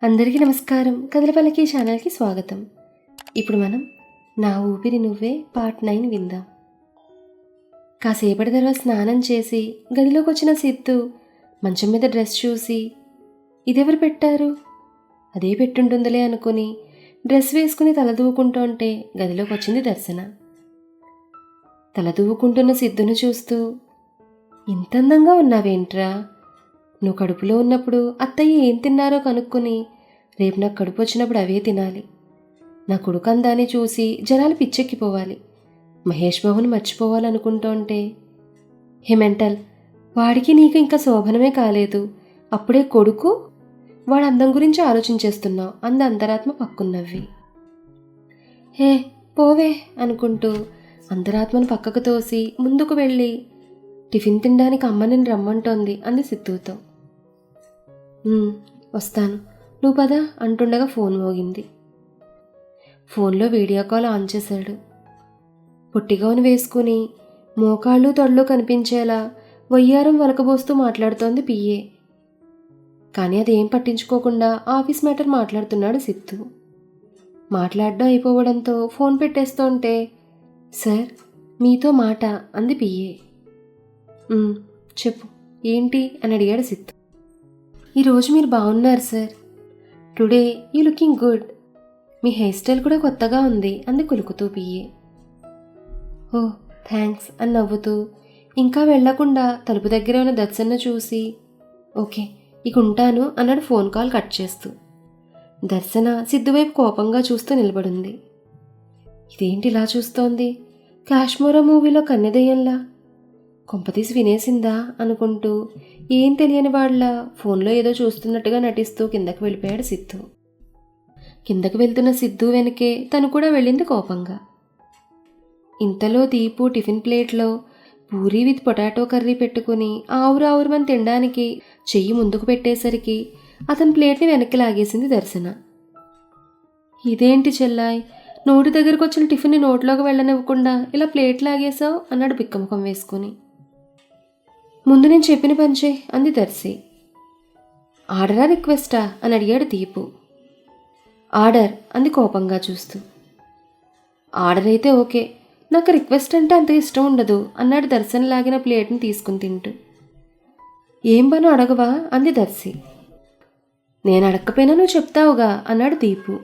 అందరికీ నమస్కారం. కథలపల్లకి ఛానల్కి స్వాగతం. ఇప్పుడు మనం నా ఊపిరి నువ్వే పార్ట్ 9 విందాం. కాసేపటి తర్వాత స్నానం చేసి గదిలోకి వచ్చిన సిద్ధు మంచం మీద డ్రెస్ చూసి ఇదెవరు పెట్టారు, అదే పెట్టుంటుందిలే అనుకుని డ్రెస్ వేసుకుని తలదూవుకుంటుంటే గదిలోకి వచ్చింది దర్శన. తలదూవుకుంటున్న సిద్ధును చూస్తూ, ఇంత అందంగా ఉన్నావేంట్రా, నువ్వు కడుపులో ఉన్నప్పుడు అత్తయ్య ఏం తిన్నారో కనుక్కుని రేపు నాకు కడుపు వచ్చినప్పుడు అవే తినాలి. నా కొడుకు అందాన్ని చూసి జనాలు పిచ్చెక్కిపోవాలి, మహేష్ బాబుని మర్చిపోవాలనుకుంటుంటే, హే మెంటల్, వాడికి నీకు ఇంకా శోభనమే కాలేదు, అప్పుడే కొడుకు, వాడు అందం గురించి ఆలోచించేస్తున్నావు అంది అంతరాత్మ పక్కున్నవ్వి. హే పోవే అనుకుంటూ అంతరాత్మను పక్కకు తోసి ముందుకు వెళ్ళి, టిఫిన్ తినడానికి అమ్మ నిన్ను రమ్మంటోంది అంది సిద్ధుతో. వస్తాను, నువ్వు పద అంటుండగా ఫోన్ మోగింది. ఫోన్లో వీడియో కాల్ ఆన్ చేశాడు. పొట్టిగౌను వేసుకుని మోకాళ్ళు తొడలు కనిపించేలా వయ్యారం వలకబోస్తూ మాట్లాడుతోంది పిఏ. కానీ అదేం పట్టించుకోకుండా ఆఫీస్ మ్యాటర్ మాట్లాడుతున్నాడు సిద్ధు. మాట్లాడడం అయిపోవడంతో ఫోన్ పెట్టేస్తుంటే, సార్ మీతో మాట అంది పిఏ. చెప్పు ఏంటి అని అడిగాడు సిద్ధు. ఈరోజు మీరు బాగున్నారు sir, today you looking good, me hair style కూడా కొత్తగా ఉంది అంది కులుకుతూ పియ్యే. ఓ థ్యాంక్స్ అని నవ్వుతూ ఇంకా వెళ్లకుండా తలుపు దగ్గర ఉన్న దర్శన్ను చూసి, ఓకే ఇక ఉంటాను అన్నాడు ఫోన్ కాల్ కట్ చేస్తూ. దర్శన సిద్ధువైపు కోపంగా చూస్తూ నిలబడింది. ఇదేంటి ఇలా చూస్తోంది, కాశ్మీర మూవీలో కన్నెదయ్యంలా, కొంపతీసి వినేసిందా అనుకుంటూ ఏం తెలియని వాళ్ళ ఫోన్లో ఏదో చూస్తున్నట్టుగా నటిస్తూ కిందకు వెళ్ళిపోయాడు సిద్ధు. కిందకు వెళ్తున్న సిద్ధు వెనకే తను కూడా వెళ్ళింది కోపంగా. ఇంతలో దీపు టిఫిన్ ప్లేట్లో పూరీ విత్ పొటాటో కర్రీ పెట్టుకుని ఆవురావురమని తినడానికి చెయ్యి ముందుకు పెట్టేసరికి అతని ప్లేట్ని వెనక్కి లాగేసింది దర్శన. ఇదేంటి చెల్లాయ్, నోటి దగ్గరకు వచ్చిన టిఫిన్ని నోట్లోకి వెళ్ళనివ్వకుండా ఇలా ప్లేట్ లాగేశావు అన్నాడు బిక్కముఖం వేసుకుని. ముందు నేను చెప్పిన పని చేయి అంది దర్శి. ఆర్డరా రిక్వెస్టా అని అడిగాడు దీపు. ఆర్డర్ అంది కోపంగా చూస్తూ. ఆర్డర్ అయితే ఓకే, నాకు రిక్వెస్ట్ అంటే అంత ఇష్టం ఉండదు అన్నాడు దర్శన్ లాగిన ప్లేట్ని తీసుకుని తింటూ. ఏం పని అడగవా అంది దర్శి. నేను అడగకపోయినా నువ్వు చెప్తావుగా అన్నాడు దీపు.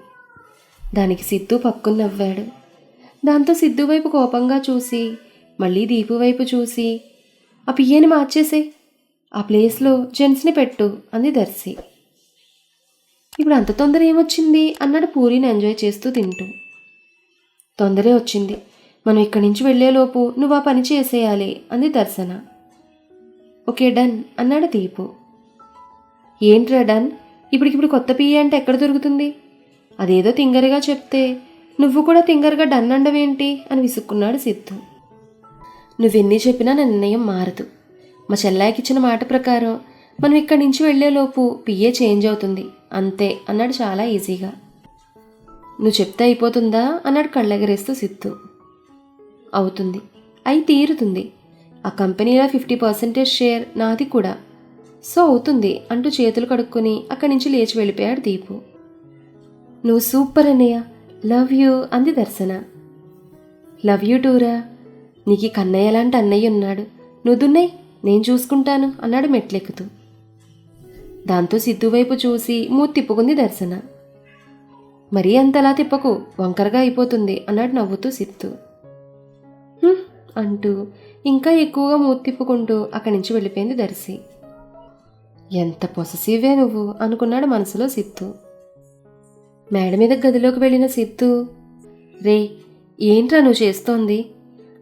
దానికి సిద్ధు పక్కున నవ్వాడు. దాంతో సిద్ధు వైపు కోపంగా చూసి మళ్ళీ దీపు వైపు చూసి, ఆ పియ్యని మార్చేసే, ఆ ప్లేస్లో జెంట్స్ని పెట్టు అంది దర్శి. ఇప్పుడు అంత తొందర ఏమొచ్చింది అన్నాడు పూరీని ఎంజాయ్ చేస్తూ తింటూ. తొందరే వచ్చింది, మనం ఇక్కడి నుంచి వెళ్లేలోపు నువ్వు ఆ పని చేసేయాలి అంది దర్శన. ఓకే డన్ అన్నాడు దీపు. ఏంట్రా డన్, ఇప్పటికిప్పుడు కొత్త పియ్య అంటే ఎక్కడ దొరుకుతుంది, అదేదో తింగరగా చెప్తే నువ్వు కూడా తింగరగా డన్ అండవేంటి అని విసుక్కున్నాడు సిద్ధు. నువ్వెన్ని చెప్పినా నా నిర్ణయం మారదు, మా చెల్లాయికి ఇచ్చిన మాట ప్రకారం మనం ఇక్కడి నుంచి వెళ్లేలోపు పిఏ చేంజ్ అవుతుంది అంతే అన్నాడు చాలా ఈజీగా. నువ్వు చెప్తే అయిపోతుందా అన్నాడు కళ్ళెగరేస్తూ సిద్ధు. అవుతుంది, అయి తీరుతుంది, ఆ కంపెనీలో 50% షేర్ నాది కూడా, సో అవుతుంది అంటూ చేతులు కడుక్కొని అక్కడి నుంచి లేచి వెళ్ళిపోయాడు దీపు. నువ్వు సూపర్ అన్నయ్య, లవ్ యూ అంది దర్శన. లవ్ యూ టూరా, నీకు కన్నయ్య లాంటి అన్నయ్య ఉన్నాడు, నువ్వు దున్నయ్ నేను చూసుకుంటాను అన్నాడు మెట్లెక్కుతూ. దాంతో సిద్ధు వైపు చూసి మూతి తిప్పుకుంది దర్శన. మరీ అంతలా తిప్పకు, వంకరగా అయిపోతుంది అన్నాడు నవ్వుతూ సిద్ధు. అంటూ ఇంకా ఎక్కువగా మూతి తిప్పుకుంటూ అక్కడి నుంచి వెళ్ళిపోయింది దర్శి. ఎంత పొసెసివే నువ్వు అనుకున్నాడు మనసులో సిద్ధు. మేడ మీద గదిలోకి వెళ్ళిన సిద్ధు, రే ఏంట్రా నువ్వు చేస్తోంది,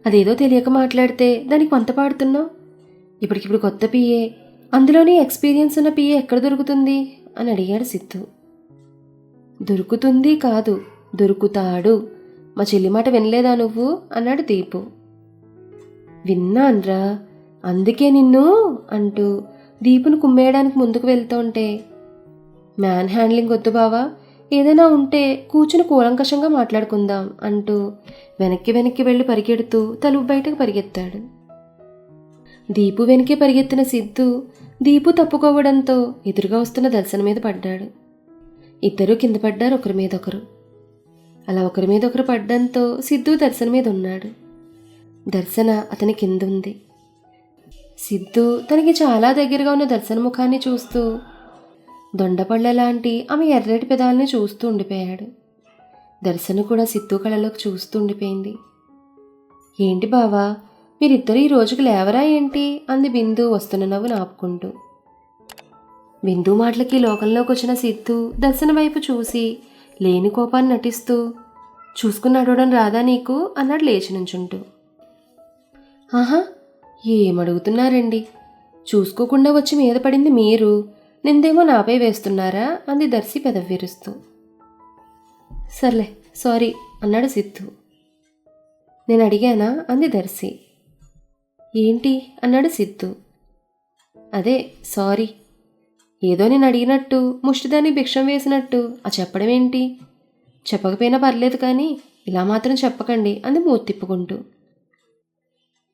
అదేదో తెలియక మాట్లాడితే దానికి వంత పాడుతున్నావు, ఇప్పటికిప్పుడు కొత్త పిఏ, అందులోని ఎక్స్పీరియన్స్ ఉన్న పిఏ ఎక్కడ దొరుకుతుంది అని అడిగాడు సిద్ధు. దొరుకుతుంది కాదు, దొరుకుతాడు, మా చెల్లి మాట వినలేదా నువ్వు అన్నాడు దీపు. విన్నాన్రా, అందుకే నిన్ను అంటూ దీపును కుమ్మేయడానికి ముందుకు వెళ్తుంటే, మ్యాన్ హ్యాండ్లింగ్ వద్దు బావా, ఏదైనా ఉంటే కూర్చుని కూలంకషంగా మాట్లాడుకుందాం అంటూ వెనక్కి వెళ్ళి పరిగెడుతూ తలుపు బయటకు పరిగెత్తాడు. దీపు వెనకే పరిగెత్తిన సిద్ధు దీపు తప్పుకోవడంతో ఎదురుగా వస్తున్న దర్శన మీద పడ్డాడు. ఇద్దరూ కింద పడ్డారు ఒకరి మీద ఒకరు. అలా ఒకరి మీద ఒకరు పడ్డంతో సిద్ధు దర్శన మీద ఉన్నాడు. దర్శన అతని కింద ఉంది. సిద్ధు తనకి చాలా దగ్గరగా ఉన్న దర్శన ముఖాన్ని చూస్తూ దొండపళ్ళ లాంటి ఆమె ఎర్రటి పెదాలని చూస్తూ ఉండిపోయాడు. దర్శన కూడా సిద్ధు కళ్ళలోకి చూస్తూ ఉండిపోయింది. ఏంటి బావా, మీరిద్దరూ ఈ రోజుకి లేవరా ఏంటి అంది బిందు వస్తున్న నవ్వు ఆపుకుంటూ. బిందు మాటలకి లోకంలోకి వచ్చిన సిద్ధు దర్శన వైపు చూసి లేని కోపాన్ని నటిస్తూ, చూసుకుని నడవడం రాదా నీకు అన్నాడు లేచి నుంచుంటూ. ఆహా, ఏమడుగుతున్నారండి, చూసుకోకుండా వచ్చి మీద పడింది మీరు, నిందేమో నాపై వేస్తున్నారా అంది దర్శి పెదవి విరుస్తూ. సర్లే సారీ అన్నాడు సిద్ధు. నేను అడిగానా అంది దర్శి. ఏంటి అన్నాడు సిద్ధు. అదే సారీ, ఏదో నేను అడిగినట్టు ముష్టిదాన్ని భిక్షం వేసినట్టు ఆ చెప్పడం ఏంటి, చెప్పకపోయినా పర్లేదు కానీ ఇలా మాత్రం చెప్పకండి అంది మూతి తిప్పుకుంటూ.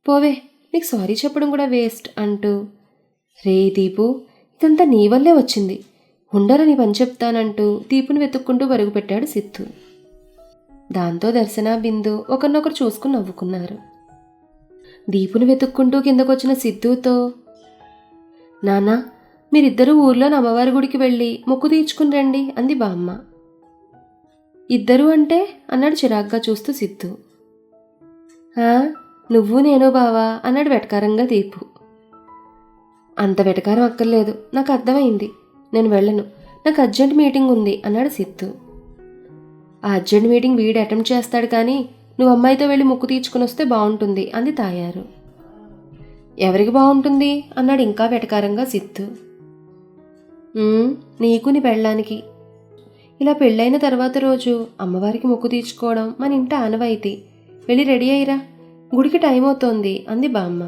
పోవే, నీకు సారీ చెప్పడం కూడా వేస్ట్ అంటూ, రే దీపు, ఇదంతా నీ వల్లే వచ్చింది, ఉండరా నీ పని చెప్తానంటూ దీపుని వెతుక్కుంటూ పరుగు పెట్టాడు సిద్ధు. దాంతో దర్శన బిందు ఒకరినొకరు చూసుకుని నవ్వుకున్నారు. దీపుని వెతుక్కుంటూ కిందకొచ్చిన సిద్ధుతో, నానా మీరిద్దరూ ఊర్లోని అమ్మవారి గుడికి వెళ్ళి మొక్కు తీర్చుకుని రండి అంది బామ్మ. ఇద్దరు అంటే అన్నాడు చిరాగ్గా చూస్తూ సిద్ధు. నువ్వు నేను బావా అన్నాడు వెటకారంగా దీపు. అంత వెటకారం అక్కర్లేదు, నాకు అర్థమైంది, నేను వెళ్ళను, నాకు అర్జెంట్ మీటింగ్ ఉంది అన్నాడు సిద్ధు. ఆ అర్జెంట్ మీటింగ్ వీడు అటెంప్ట్ చేస్తాడు కానీ నువ్వు అమ్మాయితో వెళ్ళి మొక్కు తీర్చుకుని వస్తే బాగుంటుంది అంది తాయారు. ఎవరికి బాగుంటుంది అన్నాడు ఇంకా వెటకారంగా సిద్ధు. నీకు నీ పెళ్ళానికి. ఇలా పెళ్ళైన తర్వాత రోజు అమ్మవారికి మొక్కు తీర్చుకోవడం మన ఇంట ఆనవాయితీ, వెళ్ళి రెడీ అయ్యిరా, గుడికి టైం అవుతోంది అంది బామ్మ.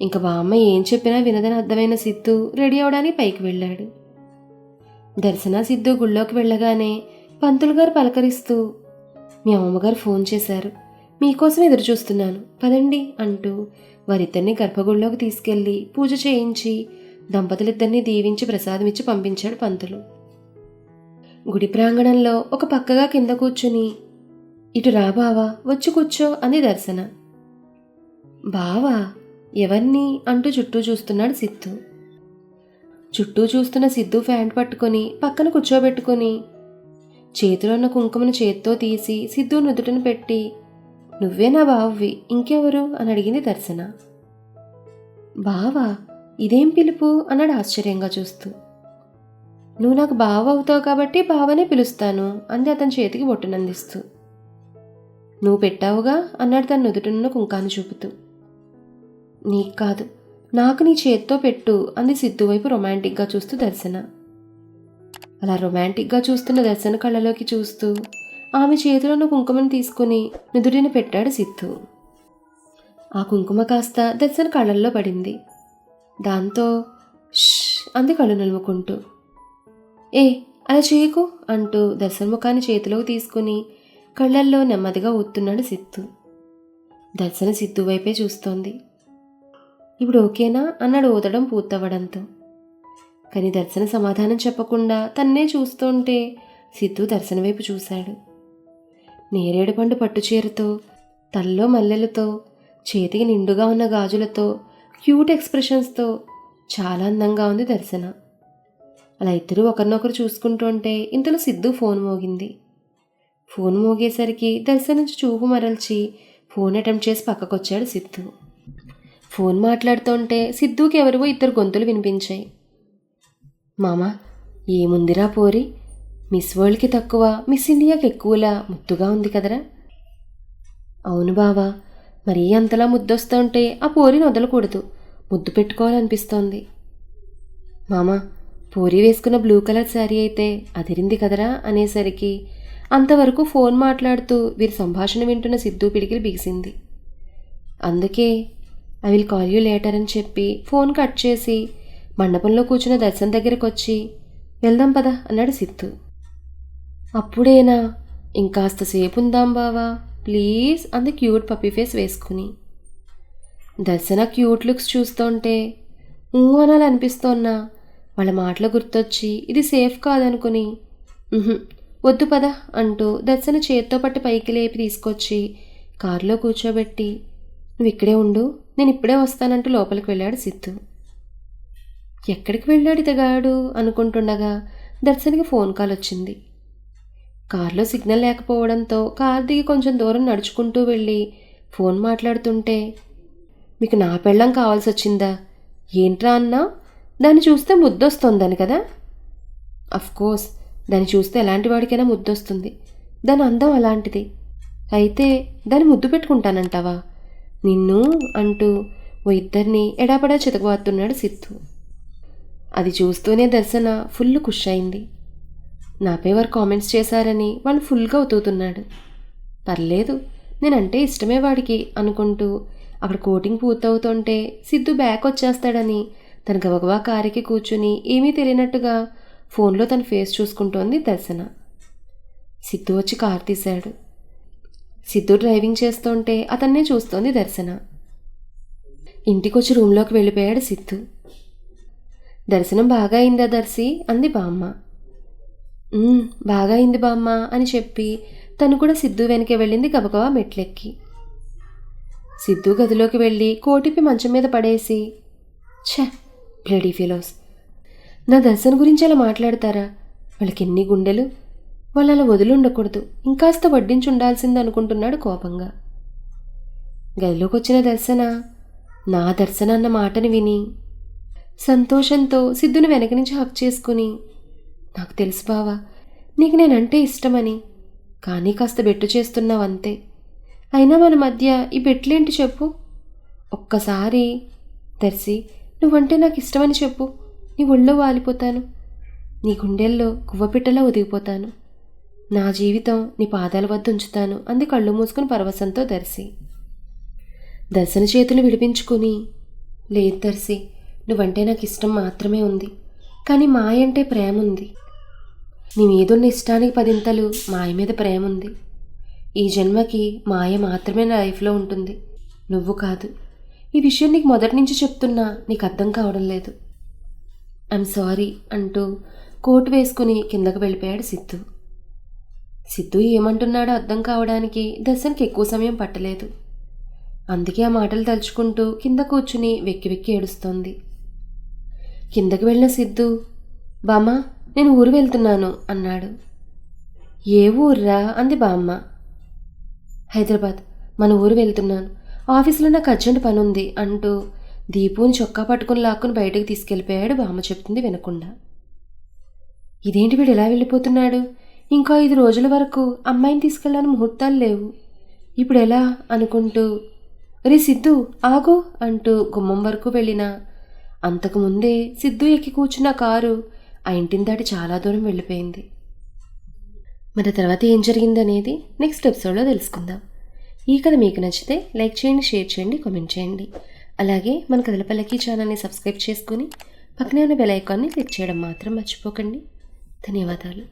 ఇంక బామ్మ ఏం చెప్పినా వినదని అర్థమైన సిద్ధు రెడీ అవడానికి పైకి వెళ్ళాడు. దర్శన సిద్ధు గుళ్ళోకి వెళ్ళగానే పంతులు గారు పలకరిస్తూ, మీ అమ్మగారు ఫోన్ చేశారు, మీకోసం ఎదురు చూస్తున్నాను పదండి అంటూ వారిద్దరిని గర్భగుడిలోకి తీసుకెళ్లి పూజ చేయించి దంపతులిద్దరినీ దీవించి ప్రసాదమిచ్చి పంపించాడు పంతులు. గుడి ప్రాంగణంలో ఒక పక్కగా కింద కూర్చుని, ఇటు రా బావా, వచ్చి కూర్చో అంది దర్శన. బావా ఎవరిని అంటూ చుట్టూ చూస్తున్నాడు సిద్ధు. చుట్టూ చూస్తున్న సిద్ధు ప్యాంట్ పట్టుకొని పక్కన కూర్చోబెట్టుకుని చేతిలో ఉన్న కుంకుమను చేత్తో తీసి సిద్ధు నుదుటను పెట్టి, నువ్వే నా బావవి, ఇంకెవరు అని అడిగింది దర్శన. బావా, ఇదేం పిలుపు అన్నాడు ఆశ్చర్యంగా చూస్తూ. నువ్వు నాకు బావ అవుతావు కాబట్టి బావనే పిలుస్తాను అంది అతని చేతికి బొట్టునందిస్తూ. నువ్వు పెట్టావుగా అన్నాడు తన నుదుటనున్న కుంకాన్ని చూపుతూ. నీకు కాదు, నాకు నీ చేత్తో పెట్టు అంది సిద్ధు వైపు రొమాంటిక్గా చూస్తూ దర్శన. అలా రొమాంటిక్గా చూస్తున్న దర్శన కళ్ళలోకి చూస్తూ ఆమె చేతిలో ఉన్న కుంకుమను తీసుకుని నుదుటిని పెట్టాడు సిద్ధు. ఆ కుంకుమ కాస్త దర్శన కళ్ళల్లో పడింది. దాంతో ష్ అంది కళ్ళు నలుముకుంటూ. అలా చేయకు అంటూ దర్శన ముఖాన్ని చేతిలోకి తీసుకుని కళ్ళల్లో నెమ్మదిగా ఊతున్నాడు సిద్ధు. దర్శన సిద్ధు వైపే చూస్తోంది. ఇప్పుడు ఓకేనా అన్నాడు ఊదడం పూర్తవ్వడంతో. కానీ దర్శన సమాధానం చెప్పకుండా తన్నే చూస్తుంటే సిద్ధు దర్శన వైపు చూశాడు. నేరేడు పండు పట్టుచీరతో, తల్లో మల్లెలతో, చేతికి నిండుగా ఉన్న గాజులతో, క్యూట్ ఎక్స్ప్రెషన్స్తో చాలా అందంగా ఉంది దర్శన. అలా ఇద్దరు ఒకరినొకరు చూసుకుంటుంటే ఇంతలో సిద్ధు ఫోన్ మోగింది. ఫోన్ మోగేసరికి దర్శన నుంచి చూపు మరల్చి ఫోన్ అటెంప్ట్ చేసి పక్కకొచ్చాడు సిద్ధు. ఫోన్ మాట్లాడుతుంటే సిద్ధుకి ఎవరివో ఇద్దరు గొంతులు వినిపించాయి. మామా, ఏముందిరా పోరి, మిస్ వరల్డ్కి తక్కువ మిస్ ఇండియాకి ఎక్కువలా ముద్దుగా ఉంది కదరా. అవును బావా, మరీ అంతలా ముద్దొస్తుంటే ఆ పోరిని వదలకూడదు, ముద్దు పెట్టుకోవాలనిపిస్తోంది. మామా, పోరి వేసుకున్న బ్లూ కలర్ శారీ అయితే అదిరింది కదరా అనేసరికి అంతవరకు ఫోన్ మాట్లాడుతూ వీరి సంభాషణ వింటున్న సిద్ధు పిడికిలు బిగిసింది. అందుకే I will call you later అని చెప్పి ఫోన్ కట్ చేసి మండపంలో కూర్చున్న దర్శన్ దగ్గరకు వచ్చి, వెళ్దాం పదా అన్నాడు సిద్ధు. అప్పుడేనా, ఇంకాస్త సేపు ఉందాం బావా ప్లీజ్ అంది క్యూట్ పప్పీ ఫేస్ వేసుకుని. దర్శన క్యూట్ లుక్స్ చూస్తుంటే అనాలనిపిస్తోన్నా వాళ్ళ మాటలు గుర్తొచ్చి ఇది సేఫ్ కాదనుకుని "ఉహుం, వద్దు పద" అంటూ దర్శన చేత్తో పట్టి పైకి లేపి తీసుకొచ్చి కారులో కూర్చోబెట్టి, "నువ్వు ఇక్కడే ఉండు, నేను ఇప్పుడే వస్తానంటూ లోపలికి వెళ్ళాడు సిద్ధు. ఎక్కడికి వెళ్ళాడు ఇతగాడు అనుకుంటుండగా దర్శన్కి ఫోన్ కాల్ వచ్చింది. కారులో సిగ్నల్ లేకపోవడంతో కారు దిగి కొంచెం దూరం నడుచుకుంటూ వెళ్ళి ఫోన్ మాట్లాడుతుంటే, "మీకు నా పెళ్ళం కావాల్సి వచ్చిందా? ఏంట్రా అన్నా? దాన్ని చూస్తే ముద్దొస్తోందని కదా?" అఫ్కోర్స్, దాన్ని చూస్తే ఎలాంటి వాడికైనా ముద్దొస్తుంది. దాని అందం అలాంటిది. అయితే దాన్ని ముద్దు పెట్టుకుంటానంటావా నిన్ను అంటూ ఓ ఇద్దరిని ఎడాపడా చితకబాతున్నాడు సిద్ధు. అది చూస్తూనే దర్శన ఫుల్ ఖుష్ అయింది. నాపై వారు కామెంట్స్ చేశారని వాళ్ళు ఫుల్గా ఉతుకుతున్నాడు. పర్లేదు, నేనంటే ఇష్టమే వాడికి అనుకుంటూ అక్కడ కోటింగ్ పూర్తవుతుంటే సిద్ధు బ్యాక్ వచ్చేస్తాడని తన గబగబా కారుకి కూర్చుని ఏమీ తెలియనట్టుగా ఫోన్లో తన ఫేస్ చూసుకుంటోంది దర్శన. సిద్ధు వచ్చి కారు తీశాడు. సిద్ధు డ్రైవింగ్ చేస్తుంటే అతన్నే చూస్తోంది దర్శన. ఇంటికొచ్చి రూమ్లోకి వెళ్ళిపోయాడు సిద్ధు. "దర్శనం బాగా అయిందా దర్శి?" అంది బామ్మ. బాగా అయింది బామ్మ" అని చెప్పి తను కూడా సిద్ధు వెనకే వెళ్ళింది గబగబా మెట్లెక్కి. సిద్ధు గదిలోకి వెళ్ళి కోటిపి మంచం మీద పడేసి, "ఛ, బ్లడీ ఫెలోస్, నా దర్శన్ గురించి అలా మాట్లాడతారా? వాళ్ళకి ఎన్ని గుండెలు! వాళ్ళు అలా వదిలి ఉండకూడదు, ఇంకాస్త వడ్డించి ఉండాల్సింది" అనుకుంటున్నాడు కోపంగా. గదిలోకి వచ్చిన దర్శన నా దర్శన అన్న మాటని విని సంతోషంతో సిద్ధుని వెనక నుంచి హక్ చేసుకుని, "నాకు తెలుసు బావా, నీకు నేనంటే ఇష్టమని. కానీ కాస్త బెట్టు చేస్తున్నావంతే. అయినా మన మధ్య ఈ బెట్లేంటి చెప్పు? ఒక్కసారి దర్శి, నువ్వంటే నాకు ఇష్టమని చెప్పు, నీ ఒళ్ళో వాలిపోతాను, నీ గుండెల్లో గువ్వపిట్టలా ఒదిగిపోతాను. నా జీవితం నీ పాదాల వద్ద ఉంచుతాను" అంది కళ్ళు మూసుకుని పరవశంతో దర్శి. దర్శన చేతులు విడిపించుకుని, "లేదు దర్శి, నువ్వంటే నాకు ఇష్టం మాత్రమే ఉంది, కానీ మాయ అంటే ప్రేమ ఉంది. నీ మీదున్న ఇష్టానికి పదింతలు మాయ మీద ప్రేమ ఉంది. ఈ జన్మకి మాయ మాత్రమే నా లైఫ్లో ఉంటుంది, నువ్వు కాదు. ఈ విషయం నీకు మొదటి నుంచి చెప్తున్నా నీకు అర్థం కావడం లేదు. ఐఎమ్ సారీ" అంటూ కోట్ వేసుకుని కిందకు వెళ్ళిపోయాడు సిద్ధు. సిద్ధు ఏమంటున్నాడో అర్థం కావడానికి దర్శన్కి ఎక్కువ సమయం పట్టలేదు. అందుకే ఆ మాటలు తలుచుకుంటూ కింద కూర్చుని వెక్కి వెక్కి ఏడుస్తోంది. కిందకి వెళ్ళిన సిద్ధు, "బామ్మ, నేను ఊరు వెళ్తున్నాను" అన్నాడు. "ఏ ఊర్రా?" అంది బామ్మ. "హైదరాబాద్, మన ఊరు వెళ్తున్నాను. ఆఫీసులో నాకు అర్జెంట్ పని ఉంది" అంటూ దీపుని చొక్కా పట్టుకుని లాక్కుని బయటకు తీసుకెళ్ళిపోయాడు బామ్మ చెప్తుంది వినకుండా. ఇదేంటి వీడు ఎలా వెళ్ళిపోతున్నాడు? ఇంకా 5 రోజుల వరకు అమ్మాయిని తీసుకెళ్ళని ముహూర్తాలు లేవు. ఇప్పుడు ఎలా అనుకుంటూ, "రే సిద్ధు, ఆగు" అంటూ గుమ్మం వరకు వెళ్ళినా అంతకుముందే సిద్ధు ఎక్కి కూర్చున్న కారు ఆ ఇంటిని దాటి చాలా దూరం వెళ్ళిపోయింది. మరి తర్వాత ఏం జరిగిందనేది నెక్స్ట్ ఎపిసోడ్లో తెలుసుకుందాం. ఈ కథ మీకు నచ్చితే లైక్ చేయండి, షేర్ చేయండి, కామెంట్ చేయండి. అలాగే మన కథల పల్లకి ఛానల్ని సబ్స్క్రైబ్ చేసుకుని పక్కనే ఉన్న బెల్ ఐకాన్ని క్లిక్ చేయడం మాత్రం మర్చిపోకండి. ధన్యవాదాలు.